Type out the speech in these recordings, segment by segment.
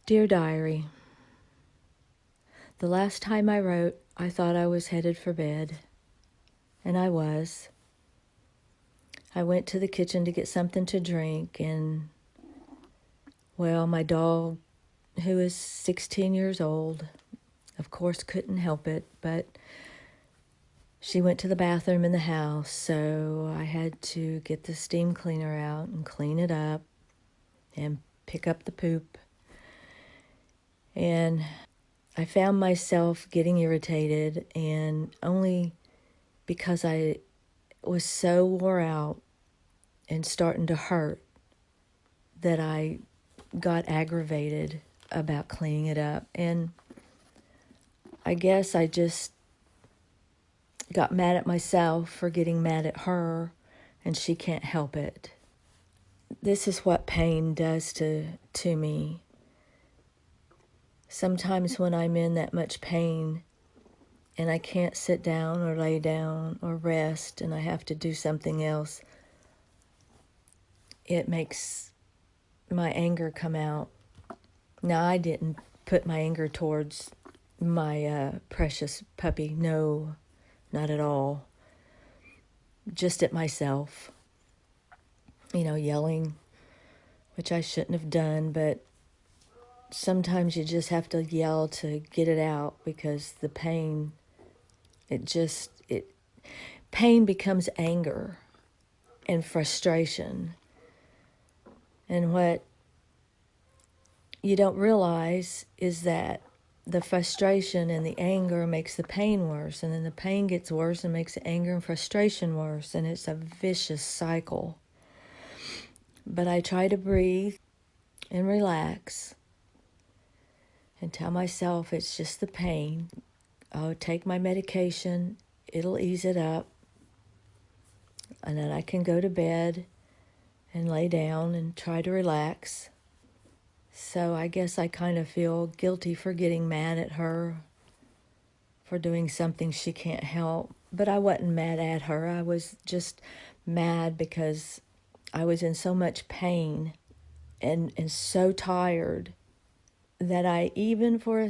Dear Diary, the last time I wrote, I thought I was headed for bed, and I was. I went to the kitchen to get something to drink, and, well, my dog, who is 16 years old, of course couldn't help it, but she went to the bathroom in the house, so I had to get the steam cleaner out and clean it up and pick up the poop. And I found myself getting irritated, and only because I was so wore out and starting to hurt that I got aggravated about cleaning it up. And I guess I just got mad at myself for getting mad at her, and she can't help it. This is what pain does to me. Sometimes when I'm in that much pain and I can't sit down or lay down or rest and I have to do something else, it makes my anger come out. Now, I didn't put my anger towards my precious puppy. No, not at all. Just at myself. Yelling, which I shouldn't have done, but sometimes you just have to yell to get it out because the pain, pain becomes anger and frustration. And what you don't realize is that the frustration and the anger makes the pain worse, and then the pain gets worse and makes the anger and frustration worse, and it's a vicious cycle. But I try to breathe and relax and tell myself it's just the pain. I'll take my medication, it'll ease it up, and then I can go to bed and lay down and try to relax. So I guess I kind of feel guilty for getting mad at her for doing something she can't help. But I wasn't mad at her. I was just mad because I was in so much pain and so tired that I even for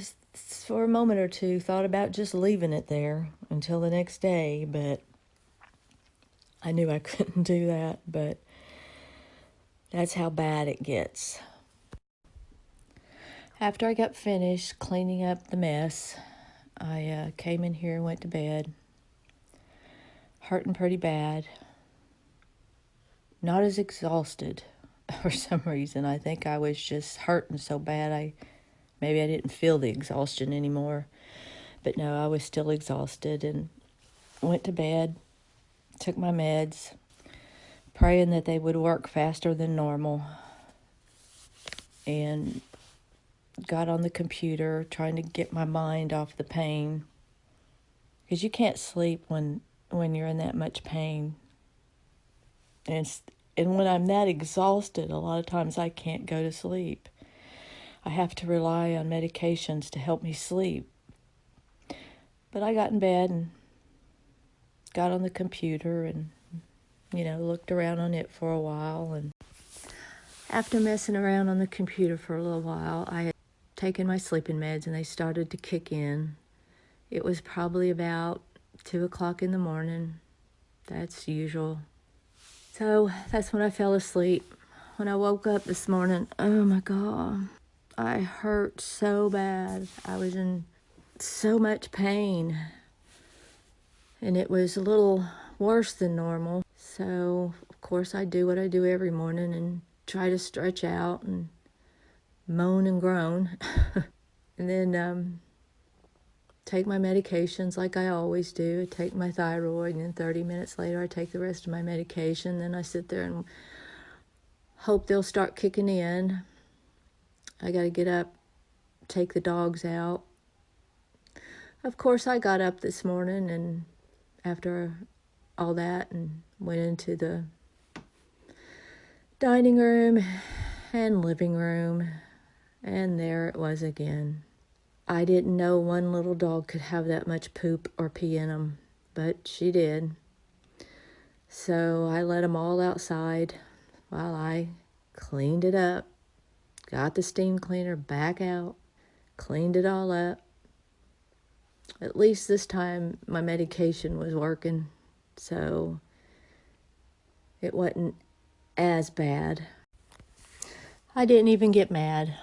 a moment or two thought about just leaving it there until the next day. But I knew I couldn't do that. But that's how bad it gets. After I got finished cleaning up the mess, I came in here and went to bed, hurting pretty bad, not as exhausted for some reason. I think I was just hurting so bad, maybe I didn't feel the exhaustion anymore. But no, I was still exhausted and went to bed, took my meds, praying that they would work faster than normal, and got on the computer trying to get my mind off the pain, because you can't sleep when you're in that much pain. And when I'm that exhausted, a lot of times I can't go to sleep. I have to rely on medications to help me sleep. But I got in bed and got on the computer and, looked around on it for a while. And after messing around on the computer for a little while, I had taken my sleeping meds and they started to kick in. It was probably about 2 o'clock in the morning. That's usual. So that's when I fell asleep. When I woke up this morning, oh my God, I hurt so bad. I was in so much pain. And it was a little worse than normal. So, of course, I do what I do every morning and try to stretch out and moan and groan. And then take my medications like I always do. I take my thyroid, and then 30 minutes later I take the rest of my medication. Then I sit there and hope they'll start kicking in. I got to get up, take the dogs out. Of course, I got up this morning and after all that and went into the dining room and living room, and there it was again. I didn't know one little dog could have that much poop or pee in them, but she did. So I let them all outside while I cleaned it up, got the steam cleaner back out, cleaned it all up. At least this time my medication was working, so it wasn't as bad. I didn't even get mad,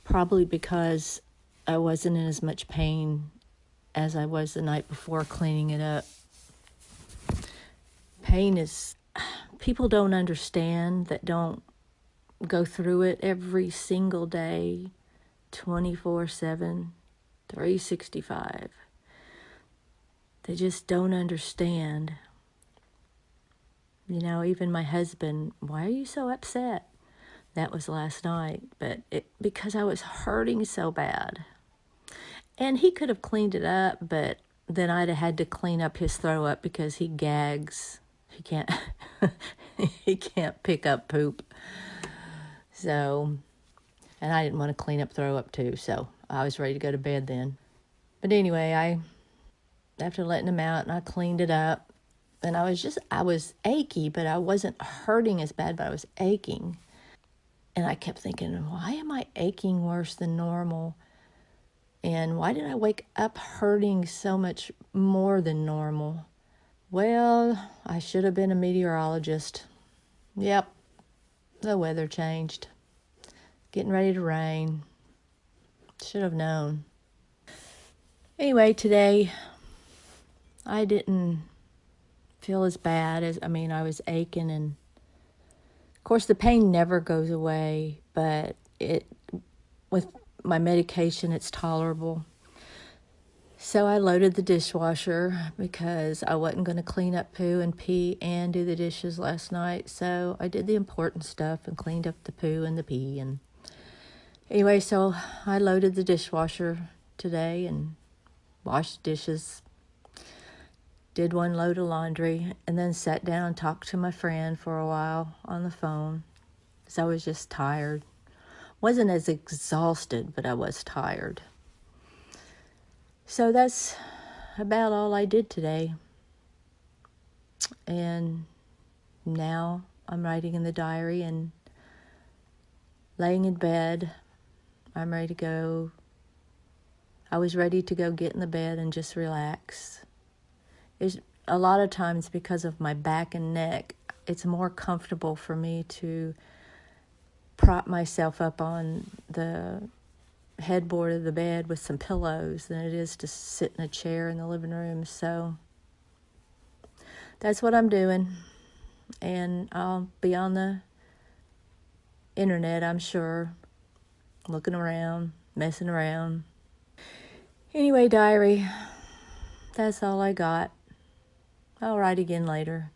probably because I wasn't in as much pain as I was the night before cleaning it up. Pain is, people don't understand that don't go through it every single day, 24/7, 365. They just don't understand. You know, even my husband, why are you so upset? That was last night, but because I was hurting so bad. And he could have cleaned it up, but then I'd have had to clean up his throw up because he gags. He can't he can't pick up poop. So, and I didn't want to clean up throw up too, so I was ready to go to bed then. But anyway, after letting him out, and I cleaned it up, and I was achy, but I wasn't hurting as bad, but I was aching. And I kept thinking, why am I aching worse than normal? And why did I wake up hurting so much more than normal? Well, I should have been a meteorologist. Yep, the weather changed. Getting ready to rain. Should have known. Anyway, today I didn't feel as bad as, I was aching, and of course the pain never goes away, but with my medication it's tolerable. So I loaded the dishwasher because I wasn't going to clean up poo and pee and do the dishes last night. So I did the important stuff and cleaned up the poo and the pee. And anyway, so I loaded the dishwasher today and washed dishes, did one load of laundry, and then sat down and talked to my friend for a while on the phone because I was just tired. Wasn't as exhausted, but I was tired. So that's about all I did today. And now I'm writing in the diary and laying in bed. I'm ready to go. I was ready to go get in the bed and just relax. It's a lot of times because of my back and neck, it's more comfortable for me to prop myself up on the headboard of the bed with some pillows than it is to sit in a chair in the living room. So that's what I'm doing. And I'll be on the internet, I'm sure, looking around, messing around. Anyway, diary, that's all I got. I'll write again later.